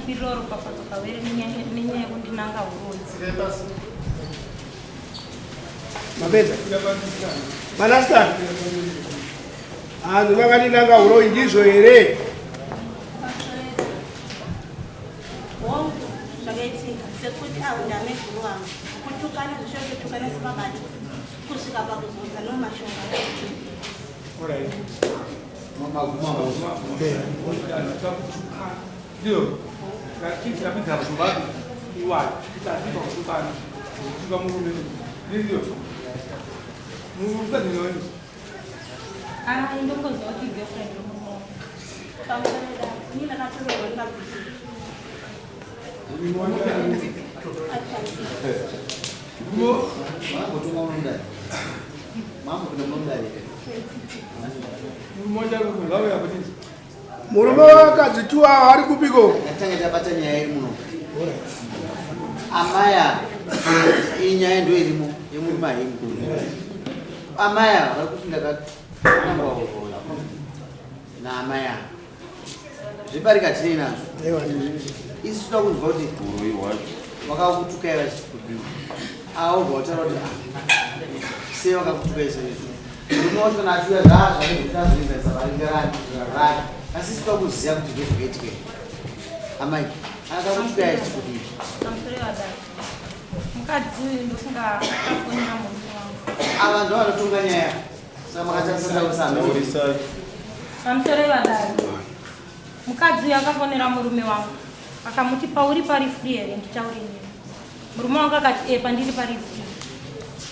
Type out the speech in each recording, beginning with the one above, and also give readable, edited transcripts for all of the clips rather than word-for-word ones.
chipiriro ropafatsoka were nenyaya yekundinanga uroi. Mapedza. Manasta. Anhu vakandinanga uroi ndizvo here? Zvakaitika sekuti aundame guru wangu kutukana zvishoketukana semabadi kusvika pakuzodza nomashonga. Indongozwa kuti girlfriend romumo pamusaneda ini ndakatorerwa ndikabvisa murume wakadzituwa ari kupiko? Amaya inyaya ndo irimo yemurima hemukuru. Amaya varikuti ndakanambaola na amaya zviparika tiri nazvo. Isi toda kunzwa kuti vakakutukaira chikubiwa aobva utaura kuti sei vakakutuka izvezvo unooti kana atiuya zvaazvaezvitazoizaisa varingerani rake asi isi toda kuziva kuti ndezvakaitika amai akakutukaira chikubiwa. Mukadzi ndofunga akafonera murume wangu. Ava ndo vanotunga nyaya saka makatarisaausana pamusoro ivadai mukadzi akafonera murume wangu akamuti pauri pari free here nditaure nemi. Murume wangu akati pandiri pari free.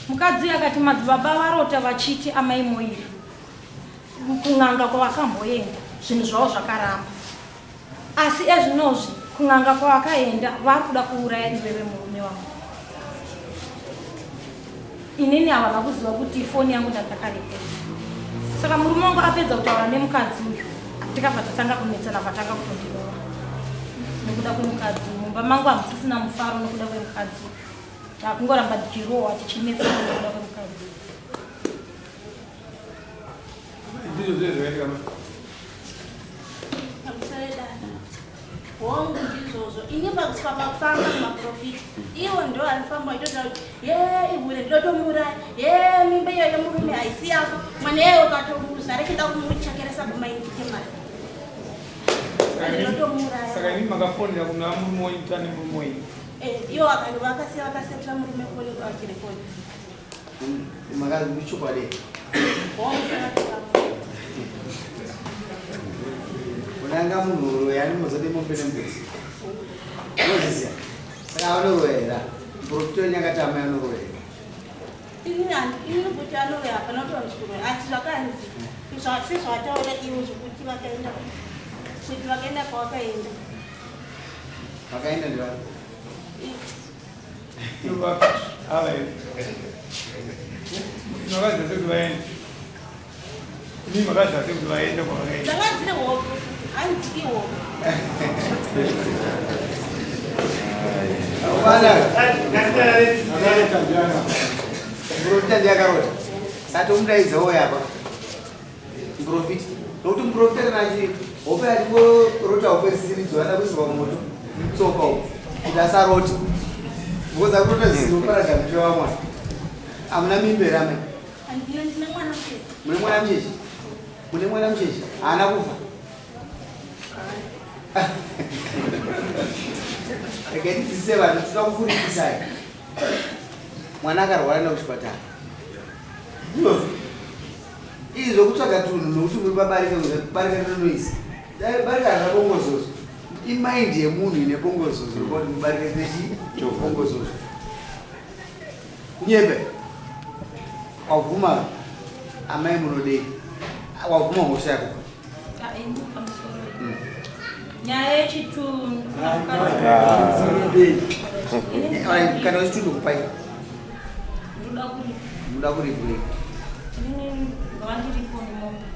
Mukadzi akati madzibaba varota vachiti amai moiri kun'anga kwavakamboenda zvinhu zvavo zvakaramba asi ezvinozvi kun'anga kwavakaenda vari kuda kuuraya iveve murume wangu. Inini havana kuziva kuti foni yangu ndandakarekera. Saka murume wangu apedza kutaura nemukadzi uyu tikabva tatanga kunetsana vatanga kutondirova nekuda kwemukadzi. Mumba mangu hamusisina mufaro nekuda kwemukadzi. Takungoramba tichirohwa tichinetsana nekuda kwemukadzi. Hongu ndizvozvo ini pakufamba mumaprofiti iwo ndo anifamba itotaura kuti ihure ndotomuuraya mimba iyo yemurume haisi yako mwana iyeyo ukatomuza rechida kumuchakeresa kumaindike mari ndotomuuraya. Saka ini makafonera kuna murume wenyu tane murume wenyu iwo vakasiya vakasetera murume foni vachirekodi makazi muchokwadi unanga munhu uroya animozode mombene mbezi nozisiya saka vanoroyera muprofitoni yakati amai anoroyera ini kuti anoroya hapana kutonzikuroya asi zvakanzi sezvataura iwo zvokuti vakaenda kwavakaenda vakaenda ndivai makazase kuti vaende ini makazase kuti vaende kwavakaenda dzanganzine hope hanziki hope muprofita ndiyakarota sati umudaidzawo yapa muprofita nokuti muprofita kana achi hope atingorota hope zisiridzo vada kuisirwa mumoto mutsoka uku kuti asaroti ngoza kurota ziro paraga mucho wamwana hamuna mimbere amai mune mwana muchechi mune mwana muchechi haana kufa rekaitidzisise vanhu toda kufurikisai mwana akarwara nekuchipatara izvozvo izvi zvokutsvaga tunhu nokuti muri pabarika nonoisi barika rabongozozo imaindi yemunhu ine bongozozo rokoti mubarike nechi bongozozo nyembe wavhuma amai munodei wavhuma hosha yako nyaya yechitunhu kana wechitunhu kupai muda kuripuri ngavandiripo nemombe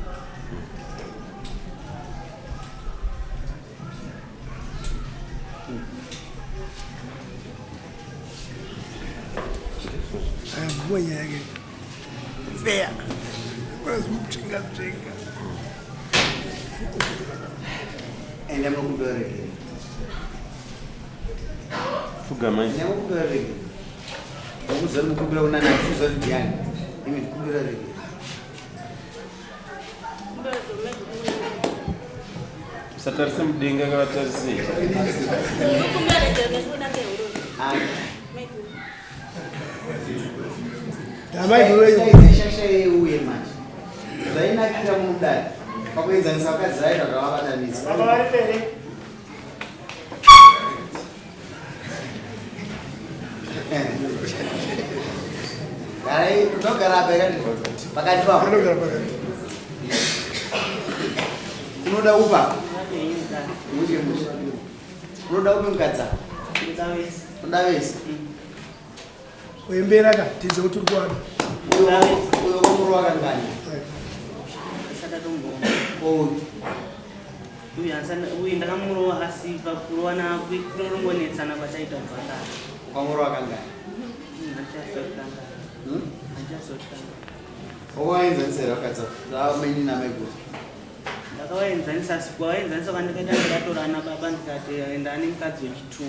mwenye yake fair kwazimthinga ende mukubereke Fugamai. Nyamukumbira rege. Ukuzari mukumbira unana kuza ndiani. Imi kumbira rege. Satarse mudenga ngavatarisi. Kumbira rege ngekuda ngeuro. Damai buwe. Shasha uye manje. Zvainakira mudari. Pakuenzanisa vakadzi vaita zvavakatanisa. Baba vari pere. Garai kutogara apa yakati pakati papo. Unoda upa? Uye musha. Unoda upi mukadza? Unoda vese. Uyembera ka tizo uturikwana. Uyo komuro wakangani. uyu ndakamurowa asi pakurowana kurongonetsana kwataita kubvandara Komuro wakangani. hachazotanga Waenzanisira wakadza. Zvamenyi namaiguta. ndakavaenzanisa asi kwavaenzanisa kwandikaita ndikatorana baba ndikati enda ane mukadzi wechitu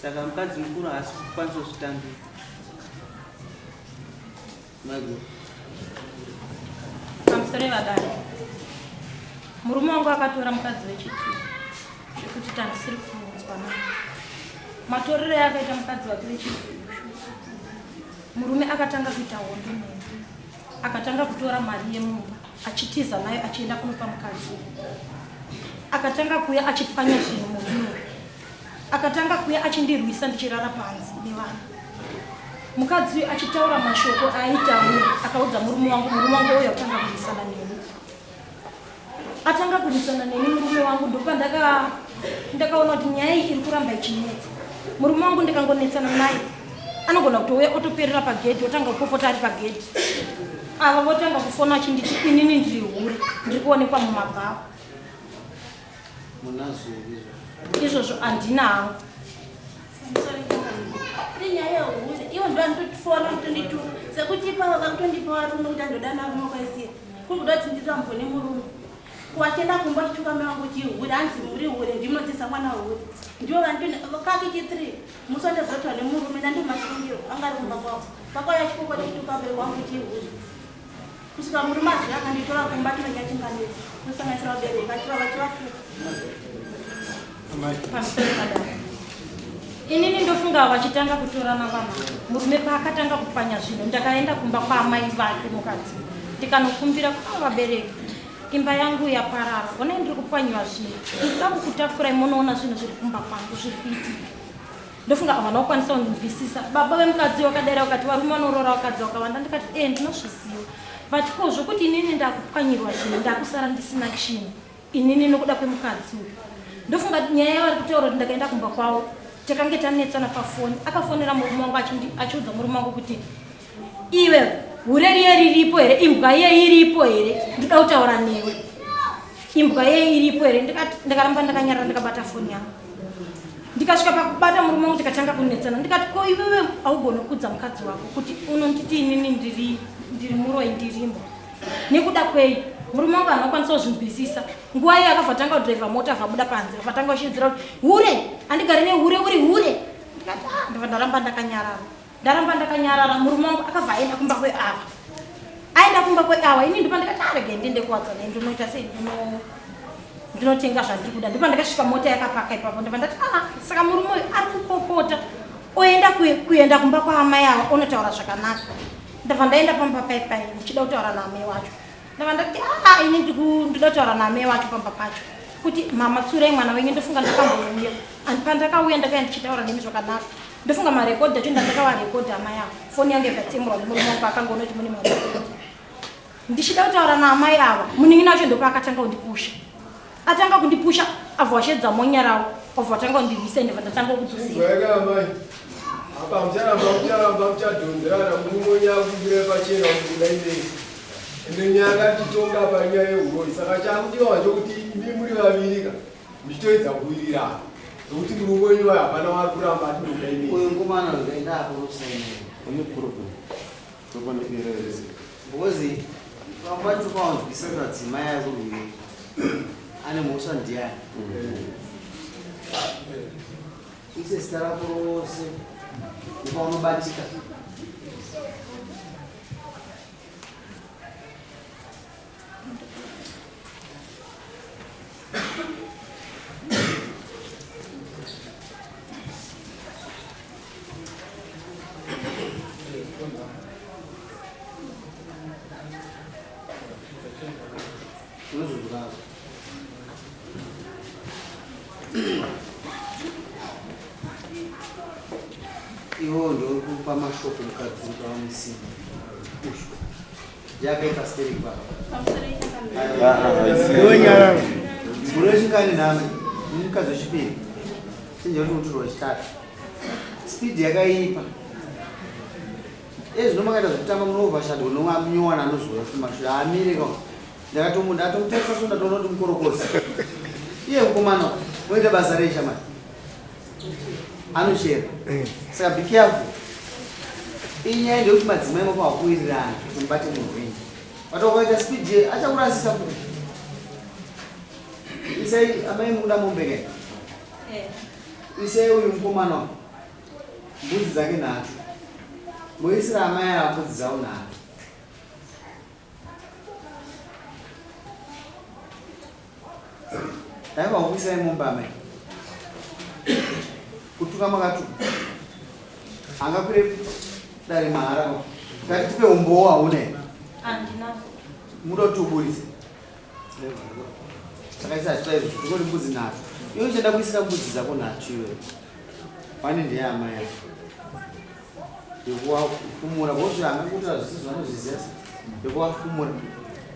saka mukadzi mukuru haasi kukwanisa kuzvitambira Maiguta. Pamusoro vadare. Murume wangu akatora mukadzi wechitu. Zvekuti tandisiri kuudzwa naye. Matorero yakaita mukadzi wake wechitu. Murume akatanga kuita hondo naye. Akatanga kutora mari yemumba. Achitiza nayo achienda kunopa mukadzi. Akatanga kuya achipanya zvinhu murume. Akatanga kuya achindirwisa ndichirara panze nevana. Mukadzi achitaura mashoko aitaura akaudza murume wangu uyo akatanga kurwisana neni. Atanga kurwisana neni murume wangu ndopa ndakaona kuti nyaya iyi iri kuramba ichinetsa. Murume wangu ndikangonetsana naye anogona kutouya otoperera pagedhi otanga kupopota ari pagedhi. Ava votanga kufona achinditi inini ndiri hure ndiri kuonekwa mumabhawa. Izvozvo handina hangu. Inyaya yehure iwo ndo andotofona kutonditu sekuti vakakutondipa varume kuti andoda narume wakaisiya kuri kuda kuti nditambone murume kuwachenda kumba chituka mai wangu chihure hanzi muri hure ndinotisa mwana wehure ndiwo kake chi3 musondezotwa nemurume nandimasungiro angari kumba kwavo pakauya chikoko chituka mai wangu chihure kusvika murume azvi akanditora kumba tinonyachinganisa kusanganisira vabereki achivava chivatuka Pamusoro padare. Inini ndofunga vachitanga kutorana vana. Murume paakatanga kupanya zvinhu ndakaenda kumba kwaamai vake mukadzi. Ndikanokumbira kuna vabereki. Imba yangu yaparara. Ona ndiri kupanyiwa zvinhu. Ndinoda kukutafurai munoona zvinhu zviri kumba kwangu zviri kuitika. Ndofunga havana kukwanisa kundinzwisisa. Baba vemukadzi wakadai vakati varume vanoroora vakadzi vakawanda. Ndikati ndinozviziva. But ko zvokuti inini ndakupanyirwa zvinhu ndakusara ndisina chinhu. Inini nokuda kwemukadzi uyu. Ndofunga nyaya yavari kutaura kuti ndakaenda kumba kwavo. Takange tanetsana pafoni. Akafonera murume wangu achiudza murume wangu kuti iwe hure riye riripo here, imbwa ye iripo here, ndinoda kutaura newe. Imbwa ye iripo here. Ndakaramba ndakanyarara ndikabata foni yangu. Ndikasvika pakubata murume wangu tikatanga kunetsana. Ndikati ko iwewe haugoni kudza mukadzi wako kuti unonditi inini ndiri muroi ndirimbo. Nekuda kwei murume wangu anokwanisa kuzvinzwisisa. Nguva iye akabva tanga kudhiraivha mota abuda panze. Akatanga kuchidzira kuti hure, handigari nehure uri hure. Ndikati ndaramba ndakanyarara. Ndaramba ndakanyarara murume wangu akabva aenda kumba kweava. Aenda kumba kweava ini ndipo ndikati arege ndiende kuwadzana ndinoita sei ndinotenga zvandiri kuda. Ndipo ndakasvika mota yakapaka ipapo ndipo ndati saka murume uyu ari kupopota oenda kuenda kumba kwaamai ava onotaura zvakanaka. Ndabva ndaenda pamba paipai ndichida kutaura naamai wacho. Ndabva ndati ini ndinoda kutaura naamai wacho pamba pacho kuti mama tsurai mwana wenyu ndofunga ndakambouya. Pandakauya ndakaenda ndichitaura nemi zvakanaka. Ndofunga marekodhi acho ndakavarekodha amai avo. Foni yangu yakatsemurwa nemurume wangu akangoona kuti mune marekodhi. Ndichida kutaura naamai ava munin'ina wacho ndopa akatanga kundipusha. Atanga kundipusha avhwashedza monyarawo obva atanga kundirwisa ndibva ndatanga kudzosera. Apa mucharamba muchadhonzerana mumonya kumbire pachena kudainei. Nyanga titonga panyaya yeurori saka chakudiwa chokuti imi muri vavirika muchitoedza kuwirirana nokuti murume wenyu wayo hapana wari kuramba ati mudainei. Uyu ngumana ukaenda akurusaini because pambati pawanzwisisa kuti madzimai akurwiri ane mhosva ndiani ise zita rako rose nepaunobatika. Iwo ndo kupa mashoko mukadzi pamusini yakaita steripa Yonyara. munechingani nhame mukadzi wechipiri chinje kuti muturo wechitatu spidi yakaipa ezvino makaita zvekutamba munovhashadho unomwanyowana anozoya kumashure amirika ndakatomutaisa so ndatoona kuti mukorokosi iye mukomana unoita basa resha mani anochera saka be careful. Inyaya ndekuti madzimai makawakuwirirana kuti mubate munhu wenyu patokaita spidi achakurasisa kuti isai amai mukuda mombekeka isai uyu mukomana mbudzi dzake nhatu moisira amai ava mbudzi dzavo nhatu daivaukuisai momba amai kutuka makatuka angakwire dare mahara ngati tipe umbowo haune muda kuti uburise saka isaita izvo tikoti mbudzi nhatu iwe uchenda kuisira mbudzi dzako nhatu iwe pane ndeye amai yako yekuwafumura vose angakutira zvisizvo vanozviziva yekuwafumura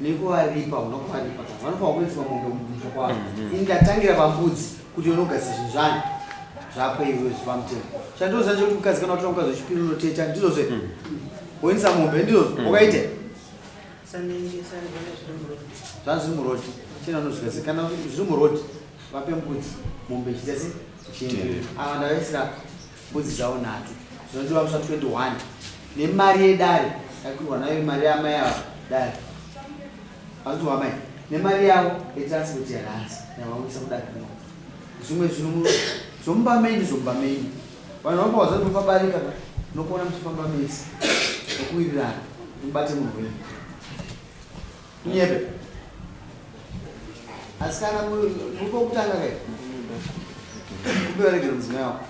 nekuvaripa unokuvaripa vanofanira kuiswa mombe mumusha kwavo ingatangira pambudzi kuti unogadzisa zvinhu zvanyu zvapo iwe zvipamutemo chandoziva chekuti mukadzi kana kutora mukadzi wechipiri unotecha ndizvozve woendesa mombe ndizvozvo wakaite zvanhu zviri murodi chena unozvikazi kana zviri murodi vape mbudzi mombe ichiita se chienda ava ndavaisira mbudzi dzavo nhatu zvinodiwa musa 21 nemari yedare yakwirwa nayo mari yamai ava dare vanoti amai nemari yavo yetransport yaranzi yavauyisa kudare zvimwe zvinhu zvomba meni zvomba meni vanhu vanopawadza kuti mukabarika nokuona muchifamba mese nokuwirirana mubate munhu wenyu munyepe asi kana muri kwokutanga kai kubevaregero mudzimai wako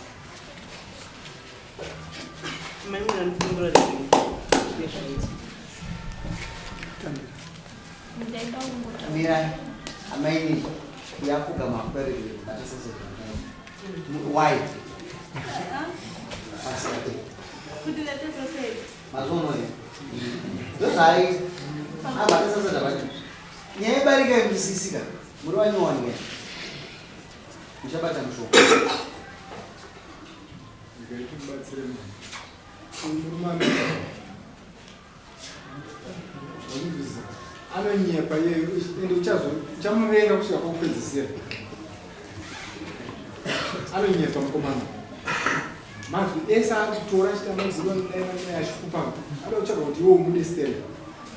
mirai amaini yakugama kubevaregero why mazono ndozai abatesasa dabati nyaya ibarika yemusisika muri vanyowani muchabata mushoko anonyepa iyeyo ende uchamuvenga kusvika kwokupedzisira anonyepa mukomana mazwi ese ari kutora chitamba ziva achikupa ada kutsvaga kuti iwo umudestere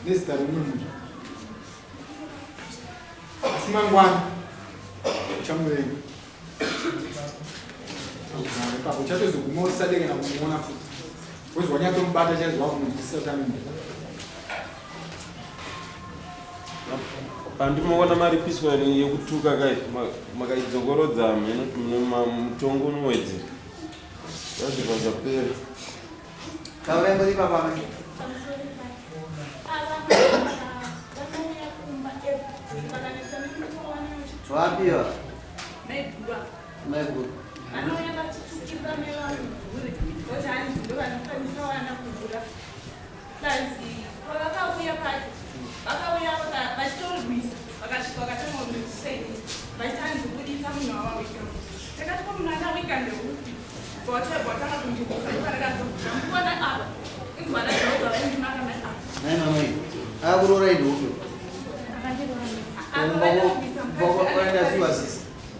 nezita rimwe munhu asi mangwana uchamuvenga ipapo uchatozoguma usadekena kumuona futi wezi wanyatomubata chaizwa kumuisatami pandimoona maripiswa yekutuka kai makaidzogorodza mutongo unowedzera zvazviva zvapera kauraimboripapaai wapiwa maiguru akurora iduku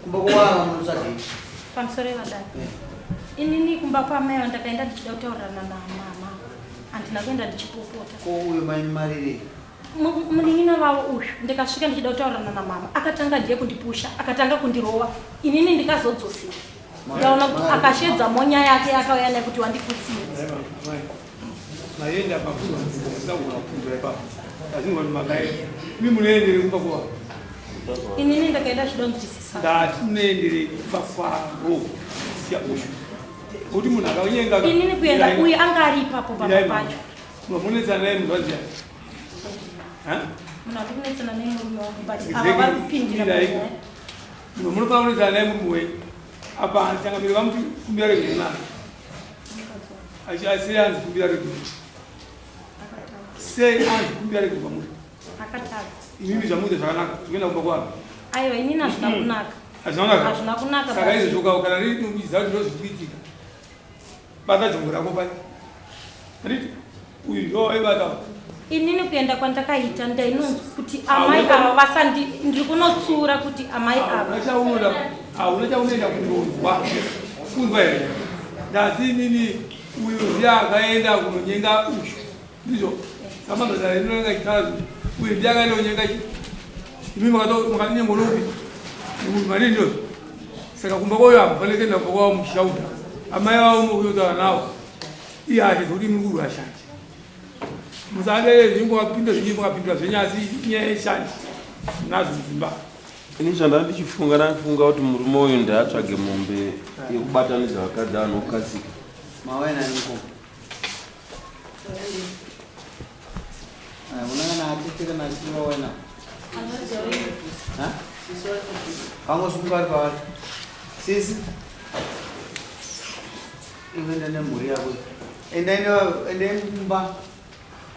kumbokuwava munotsvagei pamusoro evadai inini kumba kwamaiva ndakaenda ndichida kutaurirana namama handina kuenda ndichipopota ko uyo maimariri munin'ina vavo uyu ndikasvika ndichida kutaurirana namama akatanga ndiye kundipusha akatanga kundirova inini ndikazodzosera ndaona kuti akashedza monya yake akauya nekuti wandikutsira mayenda pakuru ndakurapunzwa ipapo azingoni makai mi munoendere kumba kuva inini ndakaenda zvidonzwisisa ndati munoendere pafaro sia ushu kuti munhu akaunyenga inini kuenda uye anga ari ipapo papa pacho munonetsana naye munhu waziya munhu atikunetsana naye murume wangu but ava vari kupindira munofana kunetsana naye murume wenyu apa changamiri vamuti kumbira regunana sei anzi kumbira regunana sei anzi kumbira regunwa muri akatadza imimi zvamuite zvakanaka zvikuenda kumba kwavo aiwa inini hazvina kunaka hazvina kunaka saka izvozvo kana riiza kuti ndozvikuitika bata jombo rako pai riti uyu ndo aibata inini kuenda kwandakaita ndainonzi kuti amai ava vasandi ndiri kunotsura kuti amai ava hauna chaunoenda kundonzwa kunzwa here ndasi inini uyu ndiye akaenda kunonyenga ushu ndizvo samabazara inonenga chitazi uyu ndiye akaenda kunyenga imi makatinyengolopi mari ndizvo saka kumba kwayo hamufanire kuenda kumba kwavo muchishauta amai vavo mukuyotaura navo iye achizoti mukuru ashanje musade zvingu wapinda zvinyi mwapindwa zvenyasi nyaya yeshanje nazvo mudzimba ini zvanda ndichifunga ndafunga kuti murume uyu ndaatsvage mombe yekubatanidza vakadzi anokasika mawena niko unangana atiteka natiwa wena pamwe sukari pavari sisi iwenda nemhuri yako endai mumba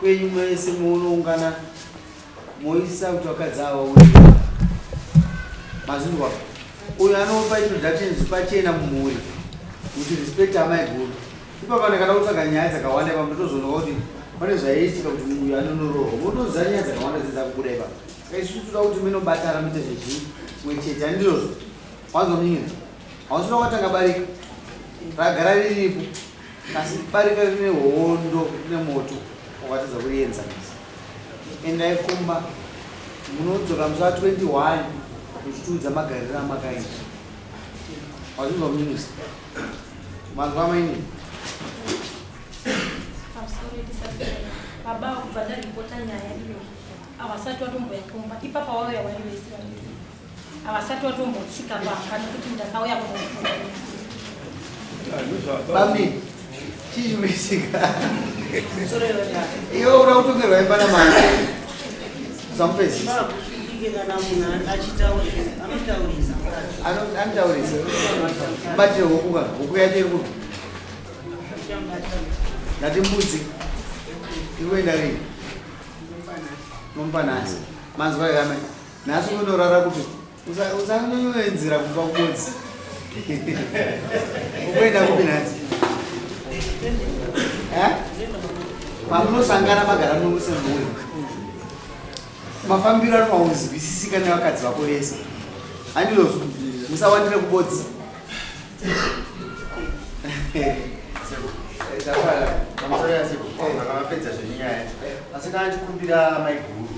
kwenyu mwese munoungana moisa kuti vakadzi ava uye mazvinzwa uyu anopa introduction zvipachena mumhuri kuti respect amai guru ipapa ndakada kutsvaga nyaya dzakawanda ipa mutozoona kuti pane zvaiitika kuti uyu anonorohwa motoziva nyaya dzakawanda dzedza kubuda ipa saka isusu toda kuti minobatana muite zvezvii mwechete handizvozvo wanzwa munyina hausoda kwatanga barika ragara riripo asi barika rine hondo rine moto wakatadza kurienzanisa endai kumba munodzoka musi wa21 muchitiudza magariro amakaita wazvinzwa munyusi mazwa maini baba kubva ndaripota nyaya iyo havasati vatomboya kumba ipapa wauya waivesi havasati vatombotsika pamba nekuti ndakauya kunofunga bami chichimisika iwe uda kutongerwa imba namai zamupezi anotaurisa batire hukuka huku yacho iri kuti ndati mbudzi iri kuenda rini nomupa nhasi manzwa ikame nhasi kundorara kuti usanyonyoenzira kumba kubodzi ukuenda kupi nhasi mamunosangana magara nomusemhuri mafambiro anomauzwisisika nevakadzi vako vese handizvozvo musawandire kubodzi akavapedza zvenyaya asi kana ndikumbira maiguru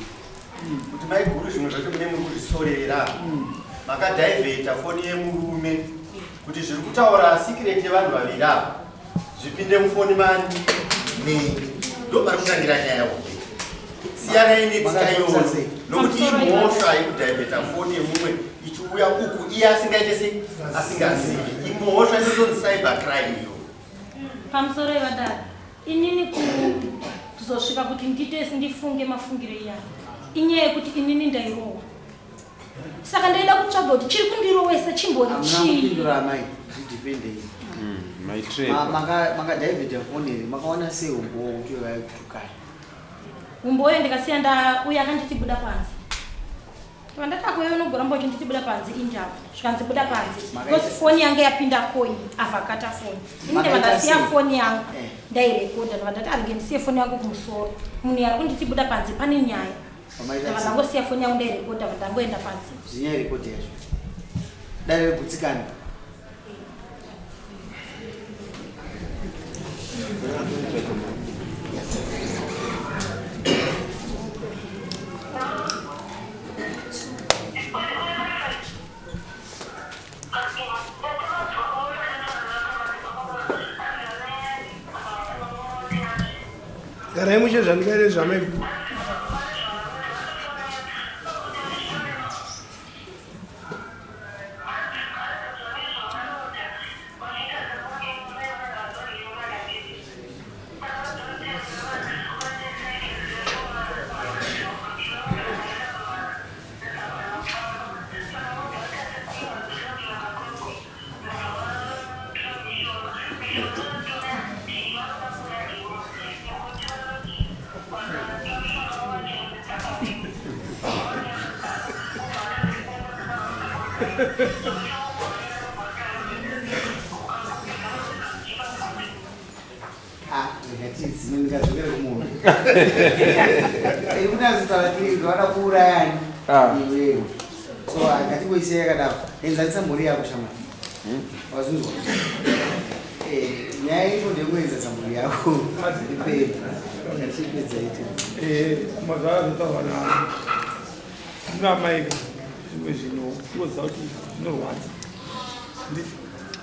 kuti maiguru zvimwe zvacho mune muri kuzvisorera makadhaivheta foni yemurume kuti zviri kutaura sikireti yevanhu vaviri ava zvipinde mufoni mani ndo pari kutangira nyaya hombe siyanai netsika iyoyo nokuti imhosva yekudhaivheta foni yemumwe ichiuya uku iye asingaite sei asingazivi imhosva inotonzi cyber crime iyo pamusoro yevadada inini kuzosvika kuti ndifunge mafungiro iyani inyaya yekuti inini ndairohwa saka ndaida kutsvaga kuti chiri kundirowesa chimbori chii makadhaivheta foni iri makaona sei umbowo kuti vaikutukai umboyo ndikasiya ndauya akanditibuda panze vandatakuyo unogoramba uchinditibuda panze injava zvikanzibuda panze because foni yange yapinda konyi avhakata foni ini ndavandasiya foni yangu ndairekodha ndavandati aringe ndisiye foni yangu kumusoro munhu yari kunditibuda panze pane nyaya ndavandangosiya foni yangu ndairekodha vandangoenda panze zvinyaya rekodha yazvo dare regutsikana naimushe zvandikaite zvamaiguru ndikazokere kumunhu unazitavatiridzwana kuurayani iwewe so ngatiboisei yakadaro enzanisa mhuri yako shamwari wazvinzwa nyaya iko ndekuenzesa mhuri yako ipepi ngatiipedzaite mazvaazvotaura ndinamaika zvimwe zvino kuodza kuti zvinorwadza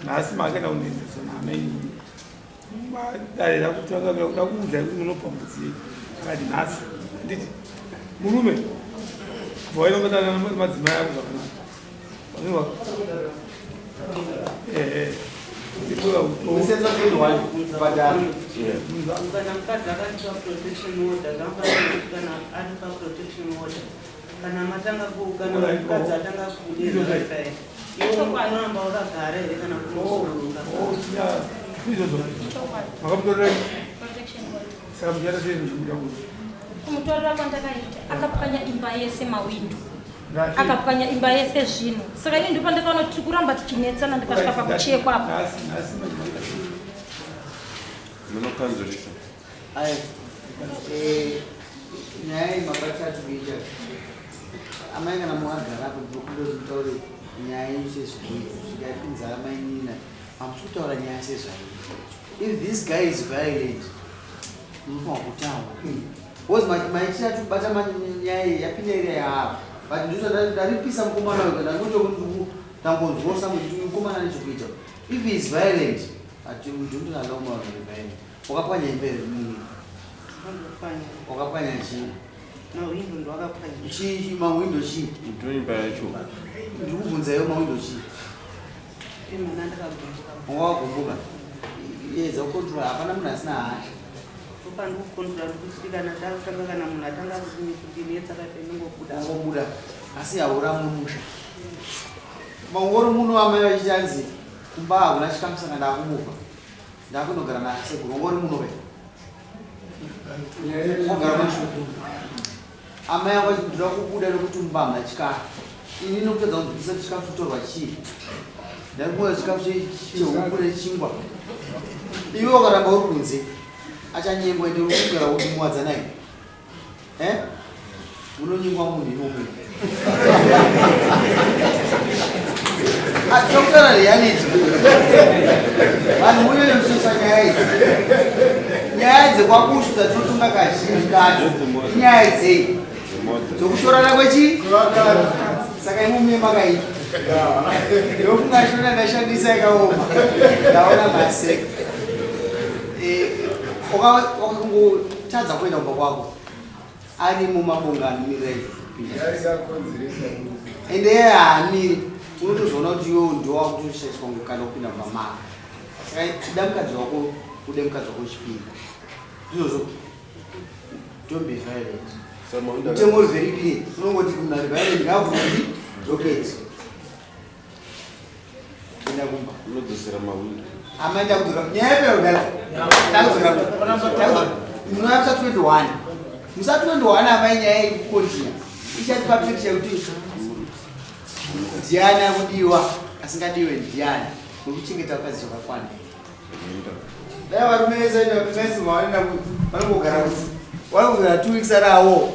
nhasi makaenda kundiendesa namainini madarira kuti vakavira kuda kuudza kuti munopa mudziyi kati nhasi nditi murume vainongatana madzimai ako zvakanaka vaziva usenza kuendwani kubhadhara kana mukadzi akatipa protection order kana ari paprotection order kana matanga kana mukadzi atanga kudezaipa iwo unoramba wakagara here kana kunosoroka izvozvo makamutorera saka muchaita sei muchimuda kuti kumutorera kwandakaita akapwanya imba yese mawindo akapwanya imba yese zvino saka ini ndipo ndakaona tiri kuramba tichinetsana ndikasvika pakuchekwa apo munokanzorisa nyaya yemakatatu kuita amai kana muagara apo ndokundozitaure nyaya sezvikatinza amainina hamusi kutaura nyaya sezvaii if this guy is violent munofanwa kutaura because maichira tubata nyaya yapinda iri yaavo but ndaripisa mukomana wega ndangotondangonzwosa kuti mukomana nechekuita if he is violent ndinalaumaaa violent wakapwanya imperi wakapwanya chii chii mawindo chii imba yacho ndikubvunzayo mawindo chii wawagumbuka yedza kukontrola hapana munhu asina hasha pandikukontrola kuti kana tatanga kana munhu atanga kudinetsa kapenongobuda asi haura mumusha maungori muno amai vachichanzi kumba hakuna chikamu saka ndakumupa ndakunogara nasekuru ungori muno ve ogara mashuku amai ako ndira kubuda nekuti mumba hamuna chikafu ini nokutadza kunzwisa chikafu chitorwa chii ndaikumoya chikafu chehuku nechingwa iwe wakaramba uri kunze achanyengwa ende urikugara kuti muwadzanai unonyengwa munhu inomwe atokutana reality vanhu munyonemusosa nyaya idzi nyaya dzekwakushu dzatinotunga kazhinji kacho inyaya dzei dzokutorana kwechi saka imumie makaita ndofunga shona ndashandisa ikaoma ndaona maseka wakangotadza kuenda kumba kwako ari mumabongano mirei ende yeye haamiri unotozoona kuti iwewo ndowakutoshaiswa ngokanda kupinda mumamaka saka ida mukadzi wako ude mukadzi wako chipiri izvozvo don't be violent mutemo uri very clean unongoti kunari violent ngavundi doketi enda kumba unodzosera mawindo amaenda kudzoka nyaya yeperodala munoyapisa 21 musa 21 amai nyaya yekukontina ichatipa picture kuti ndiani akudiwa asingadiwe ndiani nokuchengeta ukazi zvakakwana dai varume vese vese vanongogara vanongogara 2 weeks arawo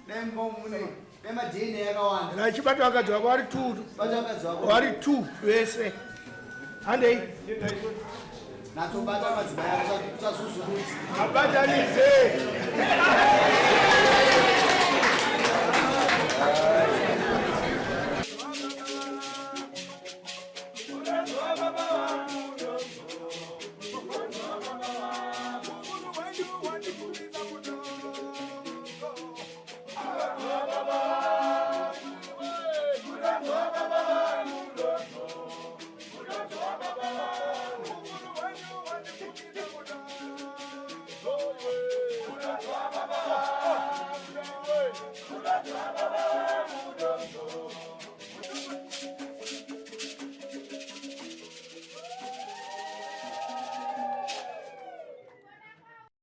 dai mbomune dai madna yakawanda nachibata vakadzi vako vari 2 vese handei natsobata madzimai ako kusazuzurudzi abatanidze